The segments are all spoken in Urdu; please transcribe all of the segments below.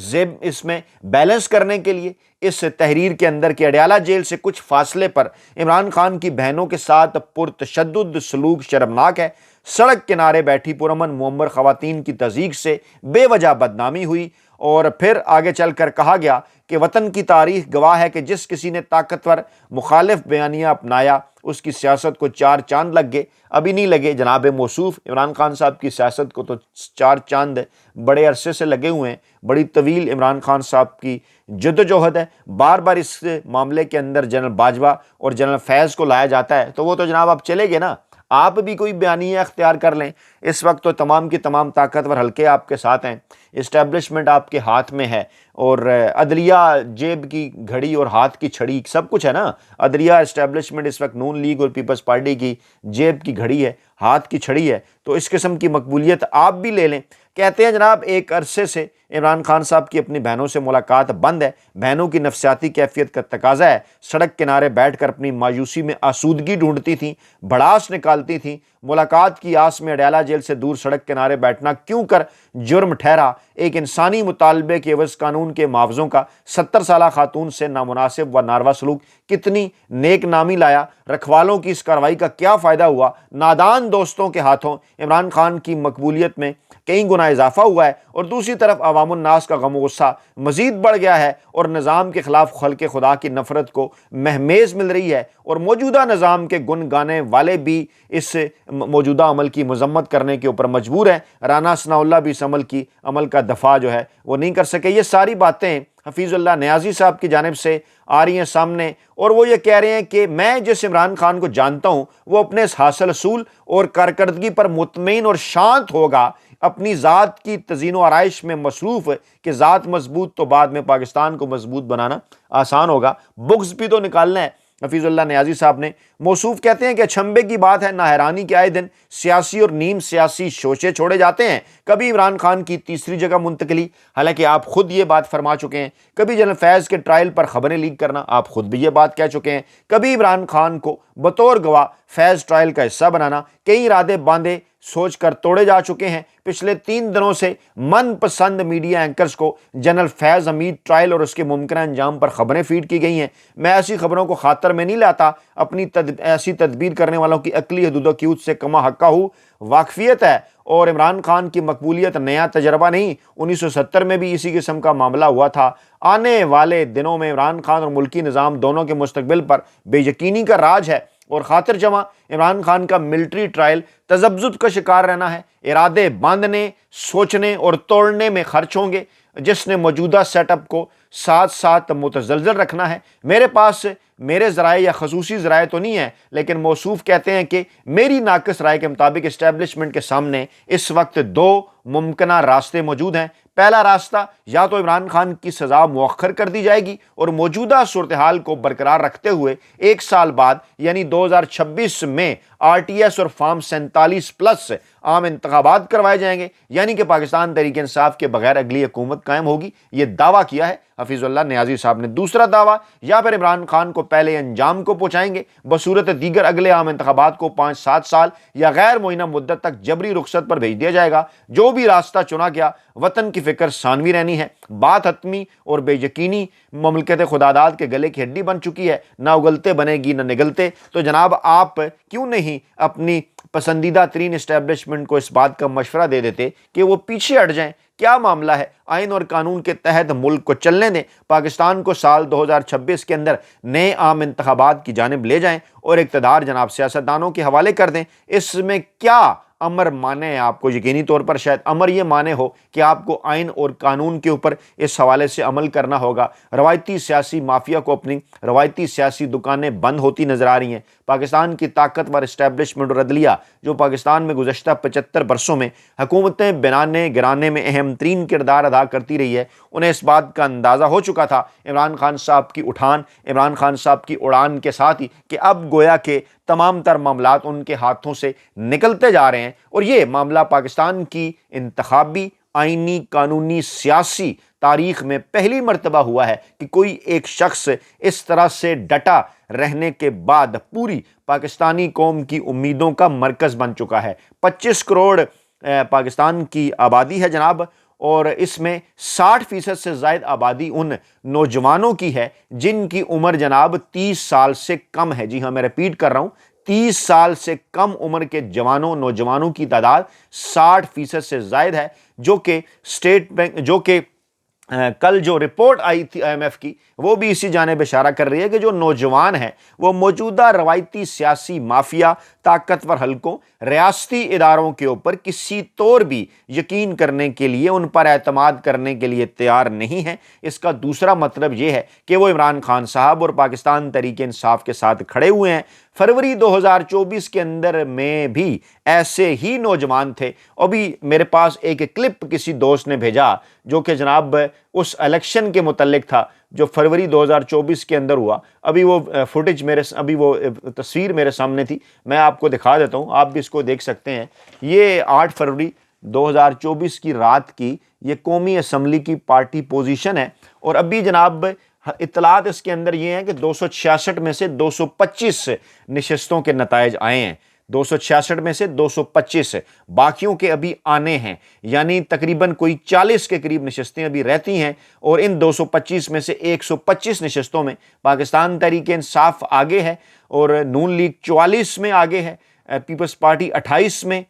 زیب اس میں بیلنس کرنے کے لیے اس تحریر کے اندر کہ اڈیالہ جیل سے کچھ فاصلے پر عمران خان کی بہنوں کے ساتھ پرتشدد سلوک شرمناک ہے، سڑک کنارے بیٹھی پرامن معمر خواتین کی تضییق سے بے وجہ بدنامی ہوئی، اور پھر آگے چل کر کہا گیا کہ وطن کی تاریخ گواہ ہے کہ جس کسی نے طاقتور مخالف بیانیہ اپنایا اس کی سیاست کو 4 چاند لگ گئے۔ ابھی نہیں لگے جناب موصوف، عمران خان صاحب کی سیاست کو تو 4 چاند بڑے عرصے سے لگے ہوئے ہیں، بڑی طویل عمران خان صاحب کی جدوجہد ہے۔ بار بار اس معاملے کے اندر جنرل باجوہ اور جنرل فیض کو لایا جاتا ہے، تو وہ تو جناب اب چلے گئے نا، آپ بھی کوئی بیانیہ اختیار کر لیں۔ اس وقت تو تمام کی تمام طاقتور حلقے آپ کے ساتھ ہیں، اسٹیبلشمنٹ آپ کے ہاتھ میں ہے، اور عدلیہ جیب کی گھڑی اور ہاتھ کی چھڑی سب کچھ ہے نا۔ عدلیہ اسٹیبلشمنٹ اس وقت نون لیگ اور پیپلز پارٹی کی جیب کی گھڑی ہے، ہاتھ کی چھڑی ہے، تو اس قسم کی مقبولیت آپ بھی لے لیں۔ کہتے ہیں جناب ایک عرصے سے عمران خان صاحب کی اپنی بہنوں سے ملاقات بند ہے، بہنوں کی نفسیاتی کیفیت کا تقاضا ہے، سڑک کنارے بیٹھ کر اپنی مایوسی میں آسودگی ڈھونڈتی تھیں، بھڑاس نکالتی تھیں۔ ملاقات کی آس میں اڈیالہ جیل سے دور سڑک کنارے بیٹھنا کیوں کر جرم ٹھہرا؟ ایک انسانی مطالبے کے عوض قانون کے معاوضوں کا 70 سالہ خاتون سے نامناسب و ناروا سلوک کتنی نیک نامی لایا؟ رکھوالوں کی اس کارروائی کا کیا فائدہ ہوا؟ نادان دوستوں کے ہاتھوں عمران خان کی مقبولیت میں کئی گنا اضافہ ہوا ہے، اور دوسری طرف عوام الناس کا غم و غصہ مزید بڑھ گیا ہے، اور نظام کے خلاف خلق خدا کی نفرت کو مہمیز مل رہی ہے، اور موجودہ نظام کے گن گانے والے بھی اس موجودہ عمل کی مذمت کرنے کے اوپر مجبور ہیں۔ رانا ثناء اللہ بھی اس عمل کا دفاع جو ہے وہ نہیں کر سکے۔ یہ ساری باتیں حفیظ اللہ نیازی صاحب کی جانب سے آ رہی ہیں سامنے، اور وہ یہ کہہ رہے ہیں کہ میں جس عمران خان کو جانتا ہوں وہ اپنے اس حاصل اصول اور کارکردگی پر مطمئن اور شانت ہوگا، اپنی ذات کی تزئین و آرائش میں مصروف ہے کہ ذات مضبوط تو بعد میں پاکستان کو مضبوط بنانا آسان ہوگا، بغض بھی تو نکالنا ہے۔ حفیظ اللہ نیازی صاحب نے موصوف کہتے ہیں کہ اچنبے کی بات ہے، نہ حیرانی کہ آئے دن سیاسی اور نیم سیاسی شوشے چھوڑے جاتے ہیں، کبھی عمران خان کی تیسری جگہ منتقلی، حالانکہ آپ خود یہ بات فرما چکے ہیں، کبھی جنرل فیض کے ٹرائل پر خبریں لیک کرنا، آپ خود بھی یہ بات کہہ چکے ہیں، کبھی عمران خان کو بطور گواہ فیض ٹرائل کا حصہ بنانا، کئی ارادے باندھے سوچ کر توڑے جا چکے ہیں۔ پچھلے 3 دنوں سے من پسند میڈیا اینکرز کو جنرل فیض حمید ٹرائل اور اس کے ممکنہ انجام پر خبریں فیڈ کی گئی ہیں۔ میں ایسی خبروں کو خاطر میں نہیں لاتا، اپنی ایسی تدبیر کرنے والوں کی عقلی حدود و قیود سے کما حقہ ہوں واقفیت ہے، اور عمران خان کی مقبولیت نیا تجربہ نہیں، 1970 میں بھی اسی قسم کا معاملہ ہوا تھا۔ آنے والے دنوں میں عمران خان اور ملکی نظام دونوں کے مستقبل پر بے یقینی کا راج ہے، اور خاطر جمع عمران خان کا ملٹری ٹرائل تذبذب کا شکار رہنا ہے، ارادے باندھنے، سوچنے اور توڑنے میں خرچ ہوں گے، جس نے موجودہ سیٹ اپ کو ساتھ ساتھ متزلزل رکھنا ہے۔ میرے پاس میرے ذرائع یا خصوصی ذرائع تو نہیں ہیں، لیکن موصوف کہتے ہیں کہ میری ناقص رائے کے مطابق اسٹیبلشمنٹ کے سامنے اس وقت 2 ممکنہ راستے موجود ہیں۔ پہلا راستہ، یا تو عمران خان کی سزا مؤخر کر دی جائے گی اور موجودہ صورتحال کو برقرار رکھتے ہوئے 1 سال بعد یعنی 2026 میں RTS اور فارم 47+ عام انتخابات کروائے جائیں گے، یعنی کہ پاکستان تحریک انصاف کے بغیر اگلی حکومت قائم ہوگی۔ یہ دعویٰ کیا ہے حفیظ اللہ نیازی صاحب نے۔ دوسرا دعویٰ، یا پھر عمران خان کو پہلے انجام کو پہنچائیں گے، بصورت دیگر اگلے عام انتخابات کو 5-7 سال یا غیر معینہ مدت تک جبری رخصت پر بھیج دیا جائے گا۔ جو بھی راستہ چنا گیا، وطن کی فکر ثانوی رہنی ہے، بات حتمی اور بے یقینی مملکت خداداد کے گلے کی ہڈی بن چکی ہے، نہ اگلتے بنے گی نہ نگلتے۔ تو جناب آپ کیوں نہیں اپنی پسندیدہ ترین اسٹیبلشمنٹ کو اس بات کا مشورہ دے دیتے کہ وہ پیچھے ہٹ جائیں؟ کیا معاملہ ہے؟ آئین اور قانون کے تحت ملک کو چلنے دیں، پاکستان کو سال 2026 کے اندر نئے عام انتخابات کی جانب لے جائیں، اور اقتدار جناب سیاستدانوں کے حوالے کر دیں۔ اس میں کیا امر مانے ہے؟ آپ کو یقینی طور پر شاید امر یہ مانے ہو کہ آپ کو آئین اور قانون کے اوپر اس حوالے سے عمل کرنا ہوگا۔ روایتی سیاسی مافیا کو اپنی روایتی سیاسی دکانیں بند ہوتی نظر آ رہی ہیں۔ پاکستان کی طاقتور اسٹیبلشمنٹ اور عدلیہ جو پاکستان میں گزشتہ 75 برسوں میں حکومتیں بنانے گرانے میں اہم ترین کردار ادا کرتی رہی ہے، انہیں اس بات کا اندازہ ہو چکا تھا عمران خان صاحب کی اٹھان، عمران خان صاحب کی اڑان کے ساتھ ہی، کہ اب گویا کہ تمام تر معاملات ان کے ہاتھوں سے نکلتے جا رہے ہیں، اور یہ معاملہ پاکستان کی انتخابی، آئینی، قانونی، سیاسی تاریخ میں پہلی مرتبہ ہوا ہے کہ کوئی ایک شخص اس طرح سے ڈٹا رہنے کے بعد پوری پاکستانی قوم کی امیدوں کا مرکز بن چکا ہے۔ 25 کروڑ پاکستان کی آبادی ہے جناب، اور اس میں 60% سے زائد آبادی ان نوجوانوں کی ہے جن کی عمر جناب 30 سال سے کم ہے۔ جی ہاں، میں ریپیٹ کر رہا ہوں، 30 سال سے کم عمر کے نوجوانوں کی تعداد 60% سے زائد ہے، جو کہ اسٹیٹ بینک کل جو رپورٹ آئی تھی IMF کی، وہ بھی اسی جانب اشارہ کر رہی ہے کہ جو نوجوان ہیں وہ موجودہ روایتی سیاسی مافیا، طاقتور حلقوں، ریاستی اداروں کے اوپر کسی طور بھی یقین کرنے کے لیے، ان پر اعتماد کرنے کے لیے تیار نہیں ہیں۔ اس کا دوسرا مطلب یہ ہے کہ وہ عمران خان صاحب اور پاکستان تحریک انصاف کے ساتھ کھڑے ہوئے ہیں۔ فروری 2024 کے اندر میں بھی ایسے ہی نوجوان تھے۔ ابھی میرے پاس ایک کلپ کسی دوست نے بھیجا جو کہ جناب اس الیکشن کے متعلق تھا جو فروری 2024 کے اندر ہوا۔ ابھی وہ وہ تصویر میرے سامنے تھی، میں آپ کو دکھا دیتا ہوں، آپ بھی اس کو دیکھ سکتے ہیں۔ یہ 8 فروری 2024 کی رات کی یہ قومی اسمبلی کی پارٹی پوزیشن ہے، اور ابھی جناب اطلاعات اس کے اندر یہ ہیں کہ 266 میں سے 225 نشستوں کے نتائج آئے ہیں۔ 266 میں سے 225، باقیوں کے ابھی آنے ہیں، یعنی تقریباً کوئی 40 کے قریب نشستیں ابھی رہتی ہیں، اور ان 225 میں سے 125 نشستوں میں پاکستان تحریک انصاف آگے ہے، اور نون لیگ 44 میں آگے ہے، پیپلز پارٹی 28 میں،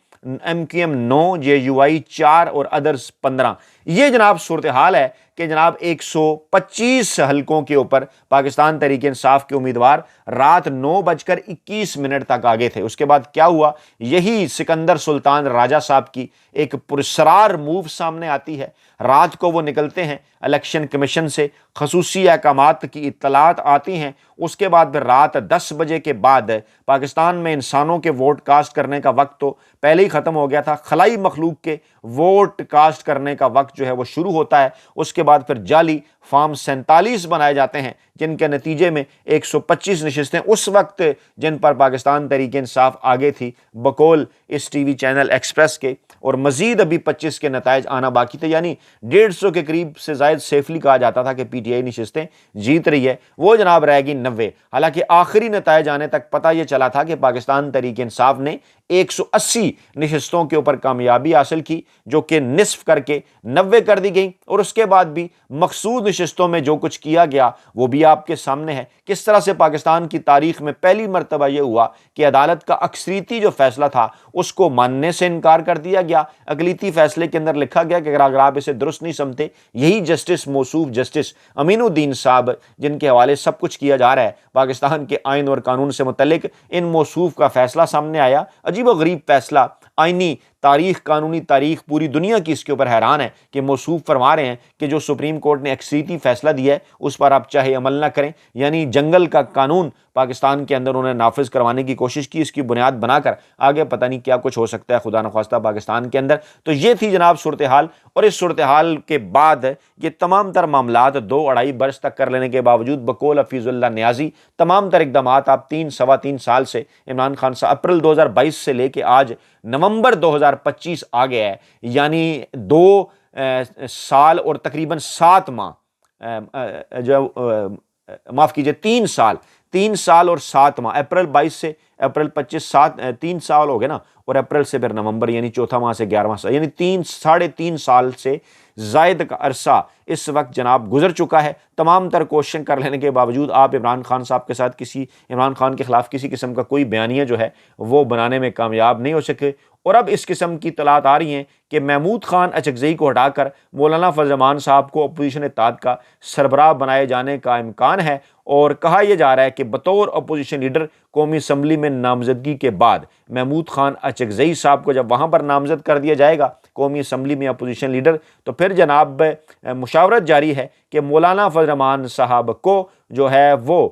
MQM 9، JUI 4 اور ادرس 15۔ یہ جناب صورتحال ہے کہ جناب 125 حلقوں کے اوپر پاکستان تحریک انصاف کے امیدوار رات 9:21 تک آگے تھے۔ اس کے بعد کیا ہوا؟ یہی سکندر سلطان راجہ صاحب کی ایک پراسرار موو سامنے آتی ہے۔ رات کو وہ نکلتے ہیں الیکشن کمیشن سے، خصوصی احکامات کی اطلاعات آتی ہیں۔ اس کے بعد پھر رات 10 بجے کے بعد پاکستان میں انسانوں کے ووٹ کاسٹ کرنے کا وقت تو پہلے ہی ختم ہو گیا تھا، خلائی مخلوق کے ووٹ کاسٹ کرنے کا وقت جو ہے وہ شروع ہوتا ہے۔ اس کے بعد پھر جعلی فارم 47 بنائے جاتے ہیں، جن کے نتیجے میں 125 نشستیں اس وقت جن پر پاکستان تحریک انصاف آگے تھی بقول اس ٹی وی چینل ایکسپریس کے، اور مزید ابھی 25 کے نتائج آنا باقی تھے، یعنی 150 کے قریب سے زائد سیفلی کہا جاتا تھا کہ PTI نشستیں جیت رہی ہے، وہ جناب رہ گئی 90۔ حالانکہ آخری نتائج آنے تک پتہ یہ چلا تھا کہ پاکستان تحریک انصاف نے 180 نشستوں کے اوپر کامیابی حاصل کی، جو کہ نصف کر کے 90 کر دی گئی، اور اس کے بعد بھی مقصود نشستوں میں جو کچھ کیا گیا وہ بھی آپ کے سامنے ہے۔ کس طرح سے پاکستان کی تاریخ میں پہلی مرتبہ یہ ہوا کہ عدالت کا اکثریتی جو فیصلہ تھا اس کو ماننے سے انکار کر دیا گیا۔ اقلیتی فیصلے کے اندر لکھا گیا کہ اگر آپ اسے درست نہیں سمجھتے، یہی جسٹس موصوف جسٹس امین الدین صاحب، جن کے حوالے سب کچھ کیا جا رہا ہے پاکستان کے آئین اور قانون سے متعلق، ان موصوف کا فیصلہ سامنے آیا، عجیب و غریب فیصلہ، آئینی تاریخ، قانونی تاریخ، پوری دنیا کی اس کے اوپر حیران ہے کہ موصوف فرما رہے ہیں کہ جو سپریم کورٹ نے اکثریتی فیصلہ دیا ہے اس پر آپ چاہے عمل نہ کریں، یعنی جنگل کا قانون پاکستان کے اندر انہوں نے نافذ کروانے کی کوشش کی، اس کی بنیاد بنا کر آگے پتہ نہیں کیا کچھ ہو سکتا ہے خدا نخواستہ پاکستان کے اندر۔ تو یہ تھی جناب صورتحال، اور اس صورتحال کے بعد یہ تمام تر معاملات 2-2.5 برس تک کر لینے کے باوجود بقول حفیظ اللہ نیازی تمام تر اقدامات آپ 3-3.25 سال سے عمران خان صاحب اپریل 2022 سے لے کے آج نومبر 2025 آ گیا ہے، یعنی 2 سال اور تقریباً 7 ماہ، معاف کیجئے 3 سال اور 7 ماہ، اپریل 22 سے اپریل 25، 3 سال ہو گئے نا، اور اپریل سے پھر نومبر، یعنی چوتھا ماہ سے 11واں سال، یعنی 3.5 سال سے زائد کا عرصہ اس وقت جناب گزر چکا ہے۔ تمام تر کوششیں کر لینے کے باوجود آپ عمران خان صاحب کے ساتھ عمران خان کے خلاف کسی قسم کا کوئی بیانیہ جو ہے وہ بنانے میں کامیاب نہیں ہو سکے، اور اب اس قسم کی اطلاعات آ رہی ہیں کہ محمود خان اچکزئی کو ہٹا کر مولانا فضل الرحمان صاحب کو اپوزیشن اتحاد کا سربراہ بنائے جانے کا امکان ہے، اور کہا یہ جا رہا ہے کہ بطور اپوزیشن لیڈر قومی اسمبلی میں نامزدگی کے بعد محمود خان اچکزئی صاحب کو جب وہاں پر نامزد کر دیا جائے گا قومی اسمبلی میں اپوزیشن لیڈر، تو پھر جناب مشاورت جاری ہے کہ مولانا فضل الرحمان صاحب کو جو ہے وہ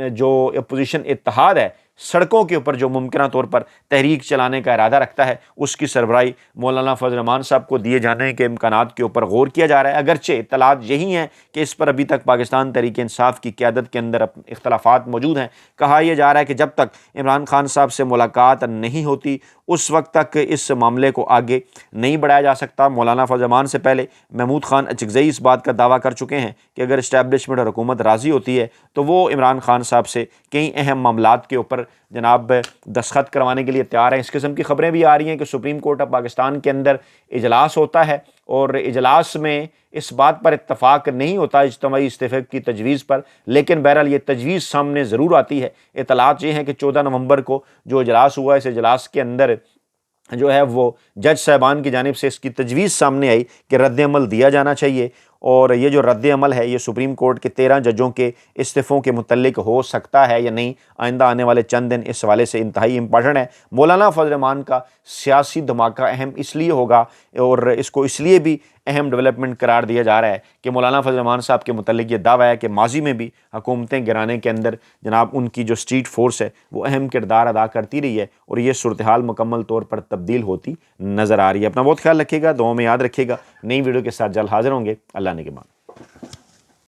جو اپوزیشن اتحاد ہے سڑکوں کے اوپر جو ممکنہ طور پر تحریک چلانے کا ارادہ رکھتا ہے، اس کی سربراہی مولانا فضل الرحمان صاحب کو دیے جانے کے امکانات کے اوپر غور کیا جا رہا ہے۔ اگرچہ اطلاعات یہی ہیں کہ اس پر ابھی تک پاکستان تحریک انصاف کی قیادت کے اندر اختلافات موجود ہیں۔ کہا یہ جا رہا ہے کہ جب تک عمران خان صاحب سے ملاقات نہیں ہوتی اس وقت تک اس معاملے کو آگے نہیں بڑھایا جا سکتا۔ مولانا فضل الرحمان سے پہلے محمود خان اچکزئی اس بات کا دعویٰ کر چکے ہیں کہ اگر اسٹیبلشمنٹ اور حکومت راضی ہوتی ہے تو وہ عمران خان صاحب سے کئی اہم معاملات کے اوپر جناب دستخط کروانے کے لیے تیار ہیں۔ اس قسم کی خبریں بھی آ رہی ہیں کہ سپریم کورٹ آف پاکستان کے اندر اجلاس ہوتا ہے اور اجلاس میں اس بات پر اتفاق نہیں ہوتا اجتماعی استعفے کی تجویز پر، لیکن بہرحال یہ تجویز سامنے ضرور آتی ہے۔ اطلاعات یہ ہیں کہ 14 نومبر کو جو اجلاس ہوا ہے، اس اجلاس کے اندر جو ہے وہ جج صاحبان کی جانب سے اس کی تجویز سامنے آئی کہ رد عمل دیا جانا چاہیے، اور یہ جو رد عمل ہے یہ سپریم کورٹ کے 13 ججوں کے استعفوں کے متعلق ہو سکتا ہے یا نہیں۔ آئندہ آنے والے چند دن اس حوالے سے انتہائی امپارٹنٹ ہے۔ مولانا فضل الرحمان کا سیاسی دھماکہ اہم اس لیے ہوگا اور اس کو اس لیے بھی اہم ڈیولپمنٹ قرار دیا جا رہا ہے کہ مولانا فضل الرحمان صاحب کے متعلق یہ دعویٰ ہے کہ ماضی میں بھی حکومتیں گرانے کے اندر جناب ان کی جو اسٹریٹ فورس ہے وہ اہم کردار ادا کرتی رہی ہے، اور یہ صورتحال مکمل طور پر تبدیل ہوتی نظر آ رہی ہے۔ اپنا بہت خیال رکھیے گا، دعاؤں میں یاد رکھیے گا۔ نئی ویڈیو کے ساتھ جلد حاضر ہوں گے۔ اللہ نے کے بعد۔